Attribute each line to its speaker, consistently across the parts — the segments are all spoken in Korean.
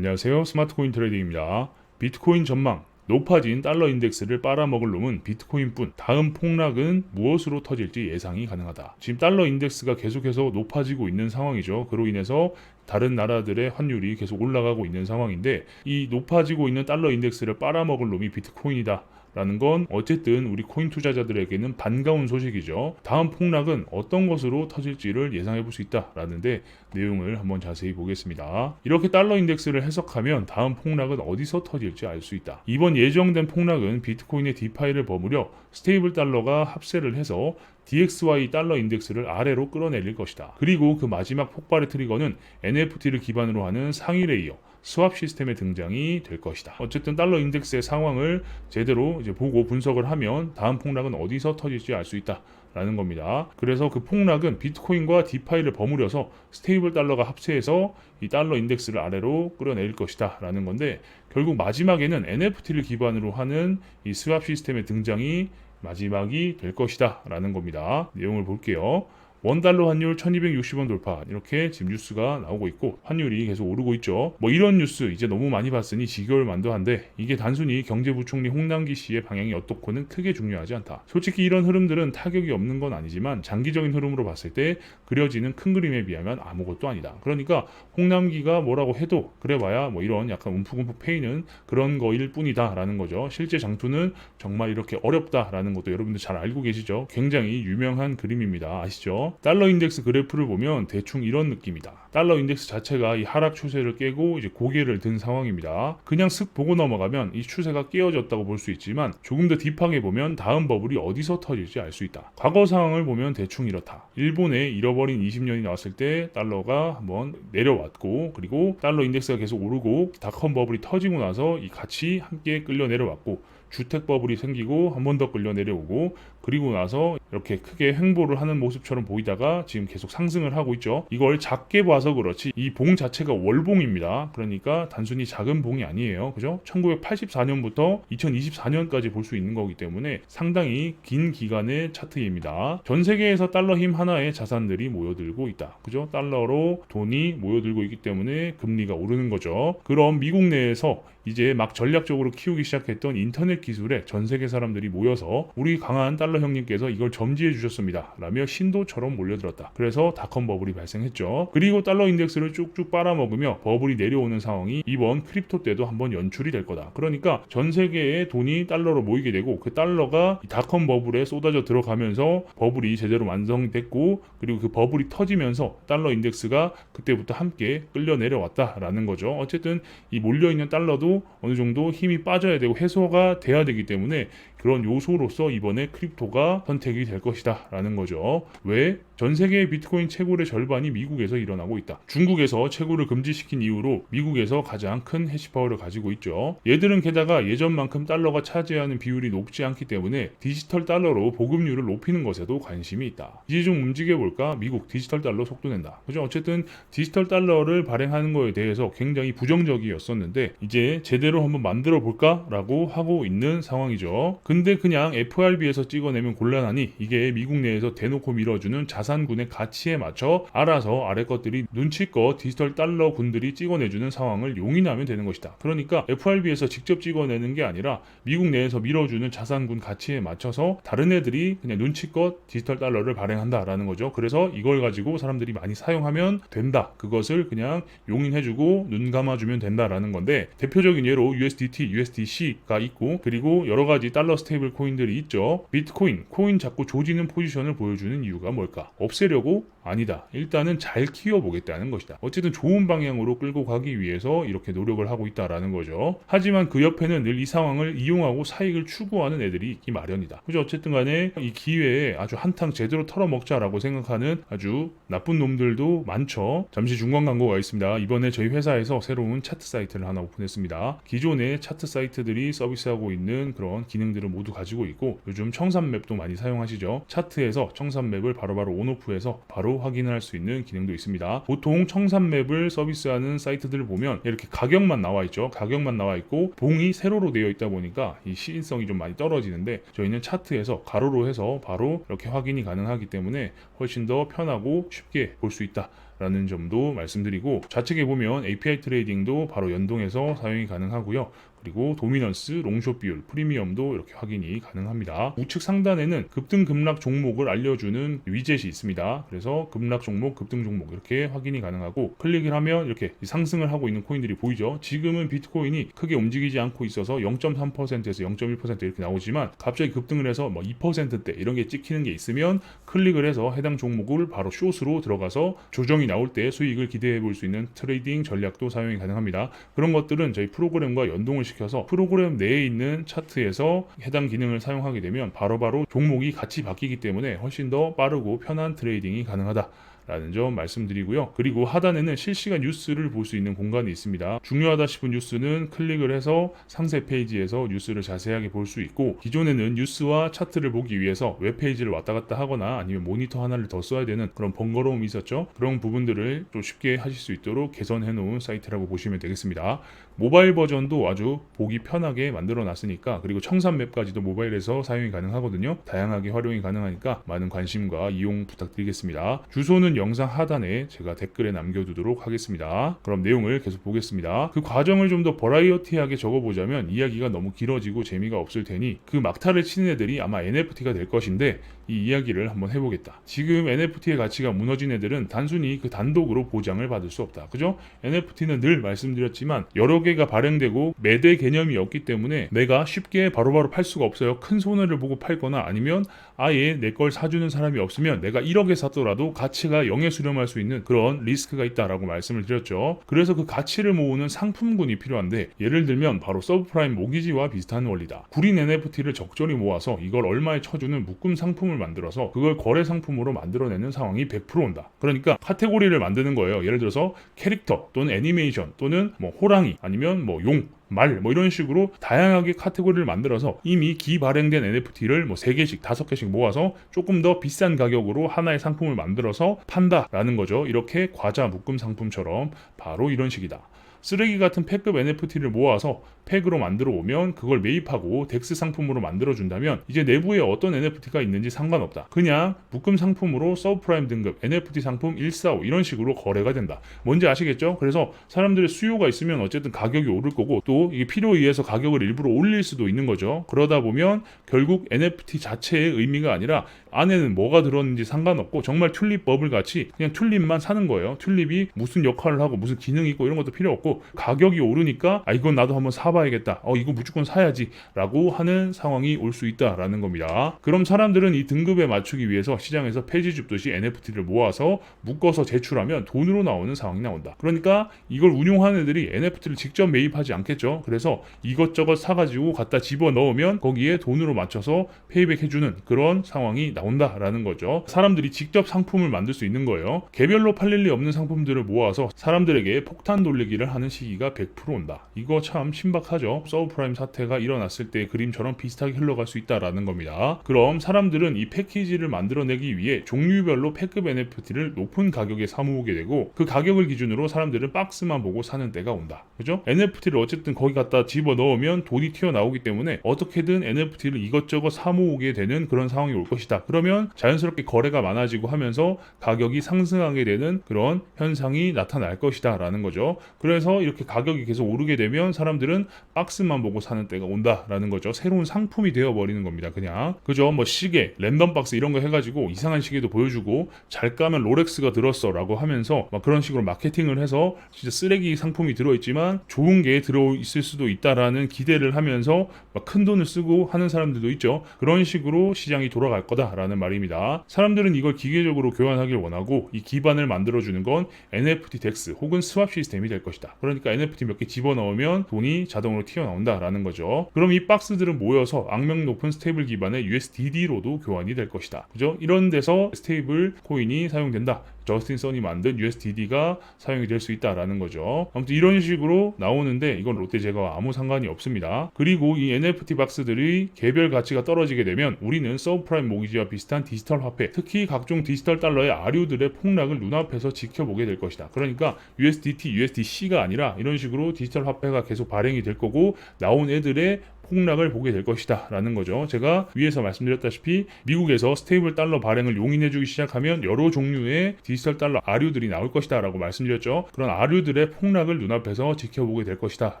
Speaker 1: 안녕하세요. 스마트코인 트레이딩입니다. 비트코인 전망. 높아진 달러 인덱스를 빨아먹을 놈은 비트코인뿐. 다음 폭락은 무엇으로 터질지 예상이 가능하다. 지금 달러 인덱스가 계속해서 높아지고 있는 상황이죠. 그로 인해서 다른 나라들의 환율이 계속 올라가고 있는 상황인데, 이 높아지고 있는 달러 인덱스를 빨아먹을 놈이 비트코인이다 라는 건 어쨌든 우리 코인 투자자들에게는 반가운 소식이죠. 다음 폭락은 어떤 것으로 터질지를 예상해 볼 수 있다라는데, 내용을 한번 자세히 보겠습니다. 이렇게 달러 인덱스를 해석하면 다음 폭락은 어디서 터질지 알 수 있다. 이번 예정된 폭락은 비트코인의 디파이를 버무려 스테이블 달러가 합세를 해서 DXY 달러 인덱스를 아래로 끌어내릴 것이다. 그리고 그 마지막 폭발의 트리거는 NFT를 기반으로 하는 상위 레이어 스왑 시스템의 등장이 될 것이다. 어쨌든 달러 인덱스의 상황을 제대로 이제 보고 분석을 하면 다음 폭락은 어디서 터질지 알 수 있다 라는 겁니다. 그래서 그 폭락은 비트코인과 디파이를 버무려서 스테이블 달러가 합세해서 이 달러 인덱스를 아래로 끌어내릴 것이다 라는 건데, 결국 마지막에는 NFT를 기반으로 하는 이 스왑 시스템의 등장이 마지막이 될 것이다 라는 겁니다. 내용을 볼게요. 원달러 환율 1260원 돌파, 이렇게 지금 뉴스가 나오고 있고 환율이 계속 오르고 있죠. 뭐 이런 뉴스 이제 너무 많이 봤으니 지겨울 만도 한데, 이게 단순히 경제부총리 홍남기 씨의 방향이 어떻고는 크게 중요하지 않다. 솔직히 이런 흐름들은 타격이 없는 건 아니지만 장기적인 흐름으로 봤을 때 그려지는 큰 그림에 비하면 아무것도 아니다. 그러니까 홍남기가 뭐라고 해도 그래봐야 뭐 이런 약간 움푹움푹 패이는 그런 거일 뿐이다 라는 거죠. 실제 장투는 정말 이렇게 어렵다라는 것도 여러분들 잘 알고 계시죠. 굉장히 유명한 그림입니다. 아시죠? 달러 인덱스 그래프를 보면 대충 이런 느낌이다. 달러 인덱스 자체가 이 하락 추세를 깨고 이제 고개를 든 상황입니다. 그냥 슥 보고 넘어가면 이 추세가 깨어졌다고 볼 수 있지만, 조금 더 딥하게 보면 다음 버블이 어디서 터질지 알 수 있다. 과거 상황을 보면 대충 이렇다. 일본의 잃어버린 20년이 나왔을 때 달러가 한번 내려왔고, 그리고 달러 인덱스가 계속 오르고 닷컴 버블이 터지고 나서 이 같이 함께 끌려 내려왔고, 주택 버블이 생기고 한 번 더 끌려 내려오고, 그리고 나서 이렇게 크게 횡보를 하는 모습처럼 보이다가 지금 계속 상승을 하고 있죠. 이걸 작게 봐서 그렇지 이 봉 자체가 월봉입니다. 그러니까 단순히 작은 봉이 아니에요. 그죠? 1984년부터 2024년까지 볼 수 있는 거기 때문에 상당히 긴 기간의 차트입니다. 전 세계에서 달러 힘 하나에 자산들이 모여들고 있다. 그죠? 달러로 돈이 모여들고 있기 때문에 금리가 오르는 거죠. 그럼 미국 내에서 이제 막 전략적으로 키우기 시작했던 인터넷 기술에 전 세계 사람들이 모여서 우리 강한 달러 형님께서 이걸 점지해 주셨습니다 라며 신도처럼 몰려들었다. 그래서 닷컴 버블이 발생했죠. 그리고 달러 인덱스를 쭉쭉 빨아먹으며 버블이 내려오는 상황이 이번 크립토 때도 한번 연출이 될 거다. 그러니까 전 세계의 돈이 달러로 모이게 되고, 그 달러가 닷컴 버블에 쏟아져 들어가면서 버블이 제대로 완성됐고, 그리고 그 버블이 터지면서 달러 인덱스가 그때부터 함께 끌려 내려왔다라는 거죠. 어쨌든 이 몰려있는 달러도 어느 정도 힘이 빠져야 되고 해소가 돼야 되기 때문에 그런 요소로서 이번에 크립토가 선택이 될 것이다 라는 거죠. 왜? 전 세계의 비트코인 채굴의 절반이 미국에서 일어나고 있다. 중국에서 채굴을 금지시킨 이후로 미국에서 가장 큰 해시파워를 가지고 있죠. 얘들은 게다가 예전만큼 달러가 차지하는 비율이 높지 않기 때문에 디지털 달러로 보급률을 높이는 것에도 관심이 있다. 이제 좀 움직여볼까? 미국 디지털 달러 속도낸다. 그죠? 어쨌든 디지털 달러를 발행하는 거에 대해서 굉장히 부정적이었었는데 이제 제대로 한번 만들어 볼까? 라고 하고 있는 상황이죠. 근데 그냥 FRB에서 찍어내면 곤란하니 이게 미국 내에서 대놓고 밀어주는 자산군의 가치에 맞춰 알아서 아래 것들이 눈치껏 디지털 달러 군들이 찍어내주는 상황을 용인하면 되는 것이다. 그러니까 FRB에서 직접 찍어내는 게 아니라 미국 내에서 밀어주는 자산군 가치에 맞춰서 다른 애들이 그냥 눈치껏 디지털 달러를 발행한다라는 거죠. 그래서 이걸 가지고 사람들이 많이 사용하면 된다. 그것을 그냥 용인해주고 눈 감아주면 된다라는 건데, 대표적인 예로 USDT, USDC가 있고, 그리고 여러 가지 달러 스테이블 코인들이 있죠. 비트코인, 코인 자꾸 조지는 포지션을 보여주는 이유가 뭘까? 없애려고? 아니다. 일단은 잘 키워보겠다는 것이다. 어쨌든 좋은 방향으로 끌고 가기 위해서 이렇게 노력을 하고 있다라는 거죠. 하지만 그 옆에는 늘 이 상황을 이용하고 사익을 추구하는 애들이 있기 마련이다. 그죠? 어쨌든 간에 이 기회에 아주 한탕 제대로 털어먹자라고 생각하는 아주 나쁜 놈들도 많죠. 잠시 중간 광고가 있습니다. 이번에 저희 회사에서 새로운 차트 사이트를 하나 오픈했습니다. 기존의 차트 사이트들이 서비스하고 있는 그런 기능들을 모두 가지고 있고, 요즘 청산맵도 많이 사용하시죠. 차트에서 청산맵을 바로바로 온오프해서 바로 확인을 할 수 있는 기능도 있습니다. 보통 청산맵을 서비스하는 사이트들을 보면 이렇게 가격만 나와 있죠. 가격만 나와 있고 봉이 세로로 되어 있다 보니까 이 시인성이 좀 많이 떨어지는데, 저희는 차트에서 가로로 해서 바로 이렇게 확인이 가능하기 때문에 훨씬 더 편하고 쉽게 볼 수 있다 라는 점도 말씀드리고, 좌측에 보면 API 트레이딩도 바로 연동해서 사용이 가능하고요. 그리고 도미넌스, 롱숏 비율, 프리미엄도 이렇게 확인이 가능합니다. 우측 상단에는 급등 급락 종목을 알려주는 위젯이 있습니다. 그래서 급락 종목, 급등 종목 이렇게 확인이 가능하고, 클릭을 하면 이렇게 상승을 하고 있는 코인들이 보이죠. 지금은 비트코인이 크게 움직이지 않고 있어서 0.3%에서 0.1% 이렇게 나오지만, 갑자기 급등을 해서 뭐 2%대 이런 게 찍히는 게 있으면 클릭을 해서 해당 종목을 바로 숏으로 들어가서 조정이 나올 때 수익을 기대해 볼 수 있는 트레이딩 전략도 사용이 가능합니다. 그런 것들은 저희 프로그램과 연동을 시켜서 프로그램 내에 있는 차트에서 해당 기능을 사용하게 되면 바로바로 종목이 같이 바뀌기 때문에 훨씬 더 빠르고 편한 트레이딩이 가능하다 라는 점 말씀드리고요. 그리고 하단에는 실시간 뉴스를 볼 수 있는 공간이 있습니다. 중요하다 싶은 뉴스는 클릭을 해서 상세 페이지에서 뉴스를 자세하게 볼 수 있고, 기존에는 뉴스와 차트를 보기 위해서 웹페이지를 왔다 갔다 하거나 아니면 모니터 하나를 더 써야 되는 그런 번거로움이 있었죠. 그런 부분들을 좀 쉽게 하실 수 있도록 개선해 놓은 사이트라고 보시면 되겠습니다. 모바일 버전도 아주 보기 편하게 만들어 놨으니까, 그리고 청산 맵까지도 모바일에서 사용이 가능하거든요. 다양하게 활용이 가능하니까 많은 관심과 이용 부탁드리겠습니다. 주소는 영상 하단에 제가 댓글에 남겨두도록 하겠습니다. 그럼 내용을 계속 보겠습니다. 그 과정을 좀 더 버라이어티하게 적어보자면 이야기가 너무 길어지고 재미가 없을 테니 그 막타를 치는 애들이 아마 NFT가 될 것인데, 이 이야기를 한번 해보겠다. 지금 NFT의 가치가 무너진 애들은 단순히 그 단독으로 보장을 받을 수 없다. 그죠? NFT는 늘 말씀드렸지만 여러 개가 발행되고 매대 개념이 없기 때문에 내가 쉽게 바로바로 팔 수가 없어요. 큰 손해를 보고 팔거나 아니면 아예 내 걸 사주는 사람이 없으면 내가 1억에 샀더라도 가치가 0에 수렴할 수 있는 그런 리스크가 있다라고 말씀을 드렸죠. 그래서 그 가치를 모으는 상품군이 필요한데, 예를 들면 바로 서브프라임 모기지와 비슷한 원리다. 구린 NFT를 적절히 모아서 이걸 얼마에 쳐주는 묶음 상품을 만들어서 그걸 거래 상품으로 만들어내는 상황이 100% 온다. 그러니까 카테고리를 만드는 거예요. 예를 들어서 캐릭터 또는 애니메이션 또는 뭐 호랑이 아니면 뭐 용, 말, 뭐 이런 식으로 다양하게 카테고리를 만들어서 이미 기발행된 NFT를 뭐 3개씩, 5개씩 모아서 조금 더 비싼 가격으로 하나의 상품을 만들어서 판다라는 거죠. 이렇게 과자 묶음 상품처럼 바로 이런 식이다. 쓰레기 같은 팩급 NFT를 모아서 팩으로 만들어 오면 그걸 매입하고 덱스 상품으로 만들어 준다면 이제 내부에 어떤 NFT가 있는지 상관없다. 그냥 묶음 상품으로 서브프라임 등급 NFT 상품 145 이런 식으로 거래가 된다. 뭔지 아시겠죠? 그래서 사람들의 수요가 있으면 어쨌든 가격이 오를 거고, 또 이게 필요에 의해서 가격을 일부러 올릴 수도 있는 거죠. 그러다 보면 결국 NFT 자체의 의미가 아니라 안에는 뭐가 들었는지 상관없고 정말 튤립 버블 같이 그냥 튤립만 사는 거예요. 튤립이 무슨 역할을 하고 무슨 기능이 있고 이런 것도 필요 없고, 가격이 오르니까 이건 나도 한번 사봐야겠다, 이거 무조건 사야지 라고 하는 상황이 올 수 있다라는 겁니다. 그럼 사람들은 이 등급에 맞추기 위해서 시장에서 폐지 줍듯이 NFT를 모아서 묶어서 제출하면 돈으로 나오는 상황이 나온다. 그러니까 이걸 운용하는 애들이 NFT를 직접 매입하지 않겠죠. 그래서 이것저것 사가지고 갖다 집어넣으면 거기에 돈으로 맞춰서 페이백 해주는 그런 상황이 나온다라는 거죠. 사람들이 직접 상품을 만들 수 있는 거예요. 개별로 팔릴 리 없는 상품들을 모아서 사람들에게 폭탄 돌리기를 하는 시기가 100% 온다. 이거 참 신박하죠. 서브프라임 사태가 일어났을 때의 그림처럼 비슷하게 흘러갈 수 있다라는 겁니다. 그럼 사람들은 이 패키지를 만들어내기 위해 종류별로 패급 NFT를 높은 가격에 사모으게 되고, 그 가격을 기준으로 사람들은 박스만 보고 사는 때가 온다. 그죠? NFT를 어쨌든 거기 갖다 집어넣으면 돈이 튀어나오기 때문에 어떻게든 NFT를 이것저것 사모으게 되는 그런 상황이 올 것이다. 그러면 자연스럽게 거래가 많아지고 하면서 가격이 상승하게 되는 그런 현상이 나타날 것이다 라는 거죠. 그래서 이렇게 가격이 계속 오르게 되면 사람들은 박스만 보고 사는 때가 온다라는 거죠. 새로운 상품이 되어버리는 겁니다. 그냥 그죠? 뭐 시계, 랜덤 박스 이런 거 해가지고 이상한 시계도 보여주고, 잘 까면 롤렉스가 들었어 라고 하면서 막 그런 식으로 마케팅을 해서 진짜 쓰레기 상품이 들어있지만 좋은 게 들어있을 수도 있다라는 기대를 하면서 막 큰 돈을 쓰고 하는 사람들도 있죠. 그런 식으로 시장이 돌아갈 거다라는 말입니다. 사람들은 이걸 기계적으로 교환하길 원하고, 이 기반을 만들어주는 건 NFT 덱스 혹은 스왑 시스템이 될 것이다. 그러니까 NFT 몇 개 집어넣으면 돈이 자동으로 튀어나온다라는 거죠. 그럼 이 박스들은 모여서 악명 높은 스테이블 기반의 USDD로도 교환이 될 것이다. 그죠? 이런 데서 스테이블 코인이 사용된다. 저스틴 선이 만든 USDD가 사용이 될 수 있다라는 거죠. 아무튼 이런 식으로 나오는데 이건 롯데제과와 아무 상관이 없습니다. 그리고 이 NFT 박스들이 개별 가치가 떨어지게 되면 우리는 서브프라임 모기지와 비슷한 디지털 화폐, 특히 각종 디지털 달러의 아류들의 폭락을 눈앞에서 지켜보게 될 것이다. 그러니까 USDT, USDC가 아니라 이런 식으로 디지털 화폐가 계속 발행이 될 거고, 나온 애들의 폭락을 보게 될 것이다 라는 거죠. 제가 위에서 말씀드렸다시피 미국에서 스테이블 달러 발행을 용인해주기 시작하면 여러 종류의 디지털 달러 아류들이 나올 것이다 라고 말씀드렸죠. 그런 아류들의 폭락을 눈앞에서 지켜보게 될 것이다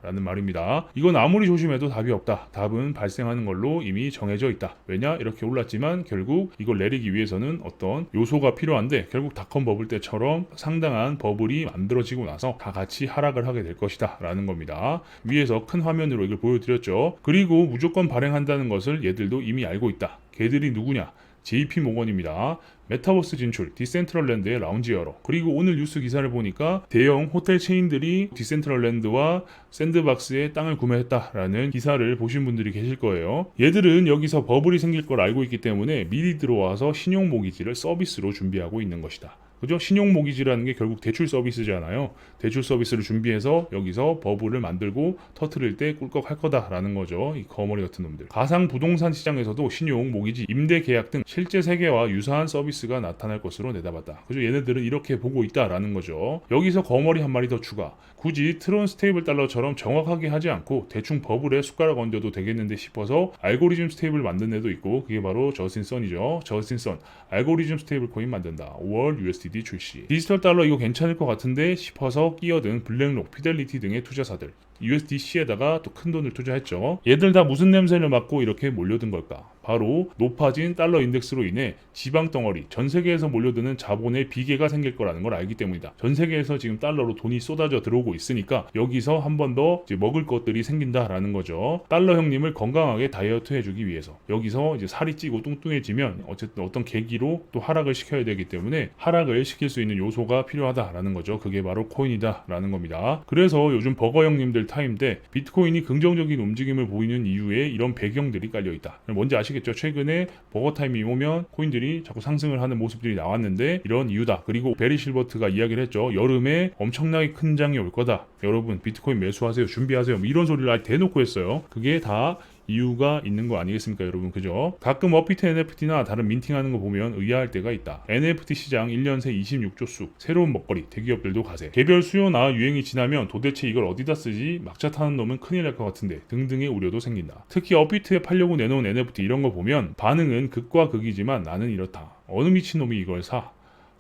Speaker 1: 라는 말입니다. 이건 아무리 조심해도 답이 없다. 답은 발생하는 걸로 이미 정해져 있다. 왜냐? 이렇게 올랐지만 결국 이걸 내리기 위해서는 어떤 요소가 필요한데 결국 닷컴 버블 때처럼 상당한 버블이 만들어지고 나서 다 같이 하락을 하게 될 것이다 라는 겁니다. 위에서 큰 화면으로 이걸 보여드렸죠. 그리고 무조건 발행한다는 것을 얘들도 이미 알고 있다. 걔들이 누구냐? JP 모건입니다. 메타버스 진출, 디센트럴랜드의 라운지 열어. 그리고 오늘 뉴스 기사를 보니까 대형 호텔 체인들이 디센트럴랜드와 샌드박스의 땅을 구매했다라는 기사를 보신 분들이 계실 거예요. 얘들은 여기서 버블이 생길 걸 알고 있기 때문에 미리 들어와서 신용 모기지를 서비스로 준비하고 있는 것이다. 그죠? 신용 모기지라는 게 결국 대출 서비스잖아요. 대출 서비스를 준비해서 여기서 버블을 만들고 터트릴 때 꿀꺽할 거다라는 거죠. 이 거머리 같은 놈들. 가상 부동산 시장에서도 신용 모기지, 임대 계약 등 실제 세계와 유사한 서비스가 나타날 것으로 내다봤다. 그죠? 얘네들은 이렇게 보고 있다라는 거죠. 여기서 거머리 한 마리 더 추가. 굳이 트론 스테이블 달러처럼 정확하게 하지 않고 대충 버블에 숟가락 얹어도 되겠는데 싶어서 알고리즘 스테이블 만든 애도 있고 그게 바로 저스틴 선이죠. 저스틴 선. 알고리즘 스테이블 코인 만든다. 5월 USDT 출시. 디지털 달러 이거 괜찮을 것 같은데 싶어서 끼어든 블랙록, 피델리티 등의 투자사들. USDC에다가 또 큰 돈을 투자했죠. 얘들 다 무슨 냄새를 맡고 이렇게 몰려든 걸까? 바로 높아진 달러 인덱스로 인해 지방 덩어리, 전 세계에서 몰려드는 자본의 비계가 생길 거라는 걸 알기 때문이다. 전 세계에서 지금 달러로 돈이 쏟아져 들어오고 있으니까 여기서 한 번 더 먹을 것들이 생긴다라는 거죠. 달러 형님을 건강하게 다이어트 해주기 위해서 여기서 이제 살이 찌고 뚱뚱해지면 어쨌든 어떤 계기로 또 하락을 시켜야 되기 때문에 하락을 시킬 수 있는 요소가 필요하다라는 거죠. 그게 바로 코인이다라는 겁니다. 그래서 요즘 버거 형님들 타임대 비트코인이 긍정적인 움직임을 보이는 이유에 이런 배경들이 깔려있다. 뭔지 아시겠죠? 최근에 버거 타임이 오면 코인들이 자꾸 상승을 하는 모습들이 나왔는데 이런 이유다. 그리고 베리 실버트가 이야기를 했죠. 여름에 엄청나게 큰 장이 올 거다. 여러분 비트코인 매수하세요. 준비하세요. 뭐 이런 소리를 아예 대놓고 했어요. 그게 다 이유가 있는 거 아니겠습니까 여러분, 그죠? 가끔 업비트 NFT나 다른 민팅하는 거 보면 의아할 때가 있다. NFT 시장 1년 새 26조 수, 새로운 먹거리, 대기업들도 가세. 개별 수요나 유행이 지나면 도대체 이걸 어디다 쓰지? 막차 타는 놈은 큰일 날 것 같은데 등등의 우려도 생긴다. 특히 업비트에 팔려고 내놓은 NFT 이런 거 보면 반응은 극과 극이지만 나는 이렇다. 어느 미친놈이 이걸 사?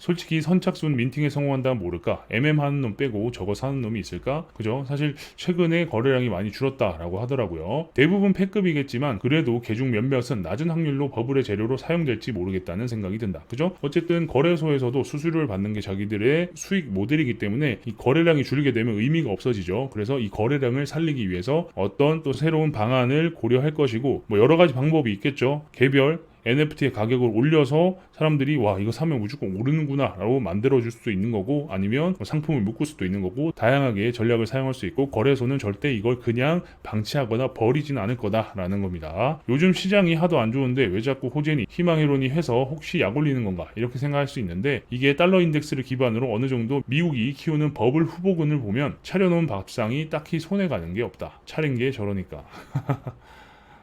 Speaker 1: 솔직히 선착순 민팅에 성공한다면 모를까? 하는 놈 빼고 저거 사는 놈이 있을까? 그죠? 사실 최근에 거래량이 많이 줄었다라고 하더라고요. 대부분 패급이겠지만 그래도 개중 몇몇은 낮은 확률로 버블의 재료로 사용될지 모르겠다는 생각이 든다. 그죠? 어쨌든 거래소에서도 수수료를 받는 게 자기들의 수익 모델이기 때문에 이 거래량이 줄게 되면 의미가 없어지죠. 그래서 이 거래량을 살리기 위해서 어떤 또 새로운 방안을 고려할 것이고 뭐 여러 가지 방법이 있겠죠. 개별 NFT의 가격을 올려서 사람들이 와 이거 사면 무조건 오르는구나 라고 만들어줄 수도 있는 거고 아니면 상품을 묶을 수도 있는 거고 다양하게 전략을 사용할 수 있고 거래소는 절대 이걸 그냥 방치하거나 버리진 않을 거다라는 겁니다. 요즘 시장이 하도 안 좋은데 왜 자꾸 호재니 희망이론이 해서 혹시 약 올리는 건가 이렇게 생각할 수 있는데 이게 달러 인덱스를 기반으로 어느 정도 미국이 키우는 버블 후보군을 보면 차려놓은 밥상이 딱히 손해가는 게 없다. 차린 게 저러니까.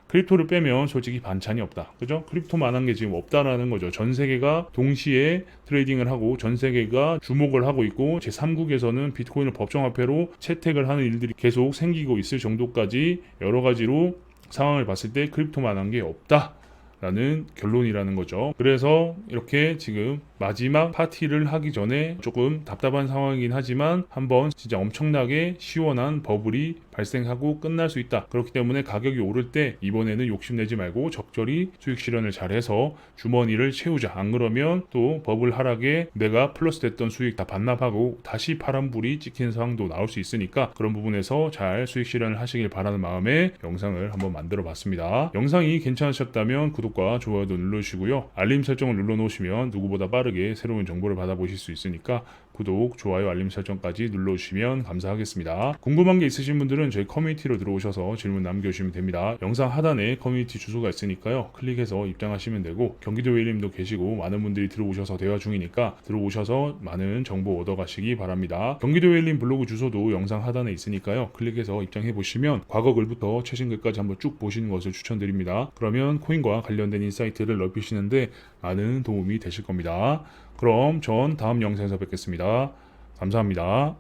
Speaker 1: 크립토를 빼면 솔직히 반찬이 없다. 그죠? 크립토만한 게 지금 없다라는 거죠. 전 세계가 동시에 트레이딩을 하고 전 세계가 주목을 하고 있고 제3국에서는 비트코인을 법정화폐로 채택을 하는 일들이 계속 생기고 있을 정도까지 여러 가지로 상황을 봤을 때 크립토만한 게 없다. 라는 결론이라는 거죠. 그래서 이렇게 지금 마지막 파티를 하기 전에 조금 답답한 상황이긴 하지만 한번 진짜 엄청나게 시원한 버블이 발생하고 끝날 수 있다. 그렇기 때문에 가격이 오를 때 이번에는 욕심내지 말고 적절히 수익 실현을 잘해서 주머니를 채우자. 안 그러면 또 버블 하락에 내가 플러스 됐던 수익 다 반납하고 다시 파란불이 찍힌 상황도 나올 수 있으니까 그런 부분에서 잘 수익 실현을 하시길 바라는 마음에 영상을 한번 만들어 봤습니다. 영상이 괜찮으셨다면 구독과 좋아요도 눌러주시고요. 알림 설정을 눌러 놓으시면 누구보다 빠르게 새로운 정보를 받아보실 수 있으니까 구독, 좋아요, 알림 설정까지 눌러주시면 감사하겠습니다. 궁금한 게 있으신 분들은 저희 커뮤니티로 들어오셔서 질문 남겨주시면 됩니다. 영상 하단에 커뮤니티 주소가 있으니까요. 클릭해서 입장하시면 되고 경기도 웨일님도 계시고 많은 분들이 들어오셔서 대화 중이니까 들어오셔서 많은 정보 얻어가시기 바랍니다. 경기도 웨일님 블로그 주소도 영상 하단에 있으니까요. 클릭해서 입장해보시면 과거 글부터 최신 글까지 한번 쭉 보시는 것을 추천드립니다. 그러면 코인과 관련된 인사이트를 넓히시는데 많은 도움이 되실 겁니다. 그럼 전 다음 영상에서 뵙겠습니다. 감사합니다.